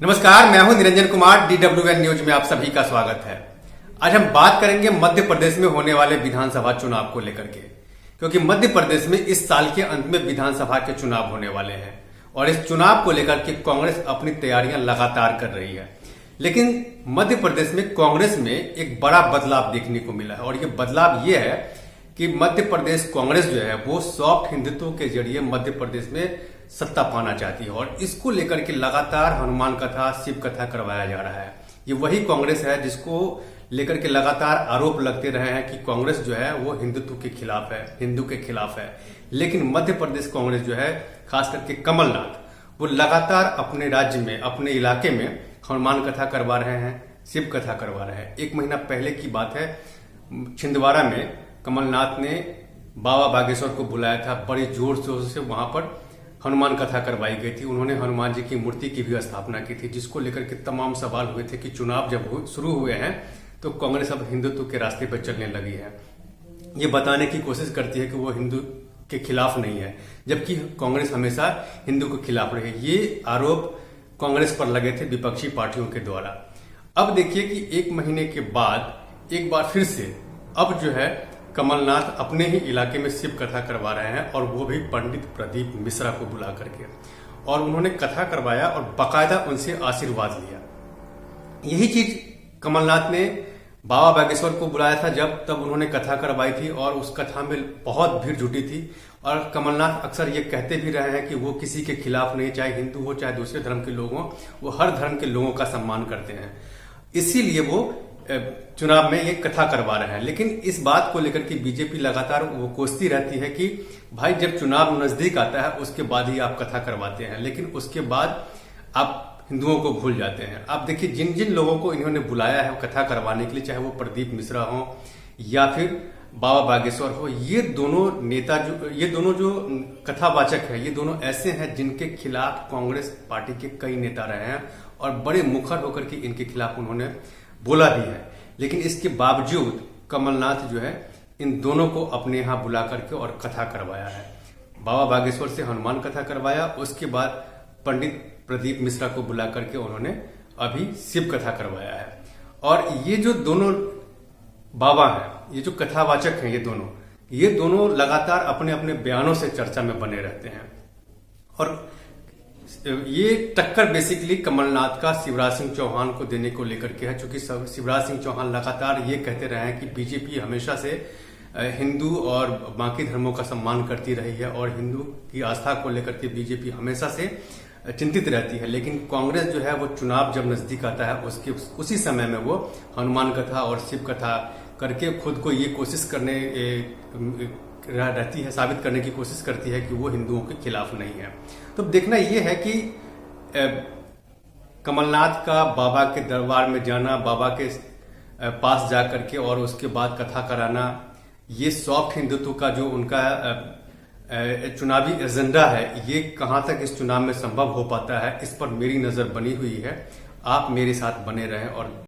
नमस्कार, मैं हूं निरंजन कुमार। DWN न्यूज में आप सभी का स्वागत है। आज हम बात करेंगे मध्य प्रदेश में होने वाले विधानसभा चुनाव को लेकर के, क्योंकि मध्य प्रदेश में इस साल के अंत में विधानसभा के चुनाव होने वाले हैं और इस चुनाव को लेकर के कांग्रेस अपनी तैयारियां लगातार कर रही है। लेकिन मध्य प्रदेश में कांग्रेस में एक बड़ा बदलाव देखने को मिला है और ये बदलाव ये है कि मध्य प्रदेश कांग्रेस जो है वो सॉफ्ट हिंदुत्व के जरिए मध्य प्रदेश में सत्ता पाना चाहती है और इसको लेकर के लगातार हनुमान कथा, शिव कथा करवाया जा रहा है। ये वही कांग्रेस है जिसको लेकर के लगातार आरोप लगते रहे हैं कि कांग्रेस जो है वो हिंदुत्व के खिलाफ है, हिंदू के खिलाफ है। लेकिन मध्य प्रदेश कांग्रेस जो है, खास करके कमलनाथ, वो लगातार अपने राज्य में, अपने इलाके में हनुमान कथा करवा रहे हैं, शिव कथा करवा रहे हैं। एक महीना पहले की बात है, छिंदवाड़ा में कमलनाथ ने बाबा बागेश्वर को बुलाया था। बड़ी जोर शोर से वहां पर हनुमान कथा करवाई गई थी। उन्होंने हनुमान जी की मूर्ति की भी स्थापना की थी, जिसको लेकर के तमाम सवाल हुए थे कि चुनाव जब शुरू हुए हैं तो कांग्रेस अब हिंदुत्व के रास्ते पर चलने लगी है। ये बताने की कोशिश करती है कि वो हिंदू के खिलाफ नहीं है, जबकि कांग्रेस हमेशा हिंदू के खिलाफ रही है। ये आरोप कांग्रेस पर लगे थे विपक्षी पार्टियों के द्वारा। अब देखिए कि एक महीने के बाद एक बार फिर से अब जो है कमलनाथ अपने ही इलाके में शिव कथा करवा रहे हैं और वो भी पंडित प्रदीप मिश्रा को बुला करके, और उन्होंने कथा करवाया और बाकायदा उनसे आशीर्वाद लिया। यही चीज कमलनाथ ने बाबा बागेश्वर को बुलाया था तब उन्होंने कथा करवाई थी और उस कथा में बहुत भीड़ जुटी थी। और कमलनाथ अक्सर ये कहते भी रहे हैं कि वो किसी के खिलाफ नहीं, चाहे हिंदू हो चाहे दूसरे धर्म के लोग हों, वो हर धर्म के लोगों का सम्मान करते हैं। इसीलिए वो चुनाव में ये कथा करवा रहे हैं। लेकिन इस बात को लेकर के बीजेपी लगातार वो कोसती रहती है कि भाई जब चुनाव नजदीक आता है उसके बाद ही आप कथा करवाते हैं, लेकिन उसके बाद आप हिंदुओं को भूल जाते हैं। आप देखिए जिन जिन लोगों को इन्होंने बुलाया है कथा करवाने के लिए, चाहे वो प्रदीप मिश्रा हो या फिर बाबा बागेश्वर हो, ये दोनों जो कथावाचक है, ये दोनों ऐसे हैं जिनके खिलाफ कांग्रेस पार्टी के कई नेता रहे हैं और बड़े मुखर होकर के इनके खिलाफ उन्होंने बोला भी है। लेकिन इसके बावजूद कमलनाथ जो है इन दोनों को अपने यहां बुला करके और कथा करवाया है। बाबा बागेश्वर से हनुमान कथा करवाया, उसके बाद पंडित प्रदीप मिश्रा को बुला करके उन्होंने अभी शिव कथा करवाया है। और ये जो दोनों बाबा हैं, ये जो कथावाचक हैं, ये दोनों लगातार अपने अपने बयानों से चर्चा में बने रहते हैं। और ये टक्कर बेसिकली कमलनाथ का शिवराज सिंह चौहान को देने को लेकर के है, क्योंकि शिवराज सिंह चौहान लगातार ये कहते रहे हैं कि बीजेपी हमेशा से हिंदू और बाकी धर्मों का सम्मान करती रही है और हिंदू की आस्था को लेकर के बीजेपी हमेशा से चिंतित रहती है। लेकिन कांग्रेस जो है वो चुनाव जब नजदीक आता है उसी समय में वो हनुमान कथा और शिव कथा करके खुद को ये कोशिश करने रहती है, साबित करने की कोशिश करती है कि वो हिंदुओं के खिलाफ नहीं है। तो देखना ये है कि कमलनाथ का बाबा के दरबार में जाना, बाबा के पास जा करके और उसके बाद कथा कराना, ये सॉफ्ट हिंदुत्व का जो उनका चुनावी एजेंडा है, ये कहां तक इस चुनाव में संभव हो पाता है, इस पर मेरी नजर बनी हुई है। आप मेरे साथ बने रहें और